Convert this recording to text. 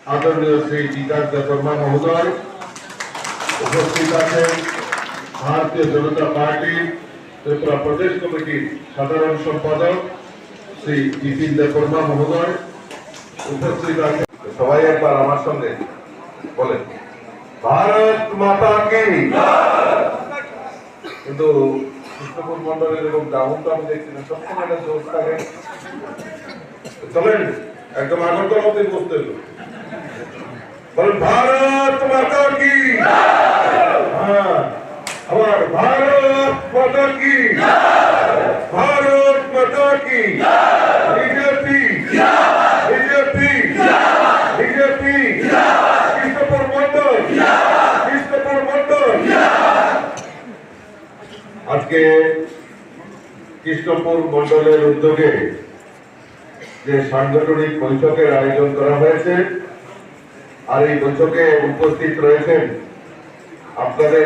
आदरणीय श्री विकास देवबर्मा महोदय उपस्थित आছেন भारतीय जनता पार्टी त्रिपुरा प्रदेश कमिटी साधारण सम्पादक श्री विपिन देवबर्मा महोदय उपस्थित आছেন সবাই একবার আমার সঙ্গে বলেন भारत माता की কিন্তু কৃষ্ণপুর মন্ডলের এবং গ্রামটা আমি দেখছি না সবসময় একটা জোশ থাকে চলেন একদম আগরতলাতে বসতে বলেন भारत माता की हाँ আবার भारत माता की भारत माता की BJP BJP BJP Krishnapur Mondal Krishnapur Mondal আজকে কৃষ্ণপুর মন্ডলের উদ্যোগে যে সাংগঠনিক বৈঠকের আয়োজন করা হয়েছে আর এই বৈঠকে উপস্থিত রয়েছেন আপনাদের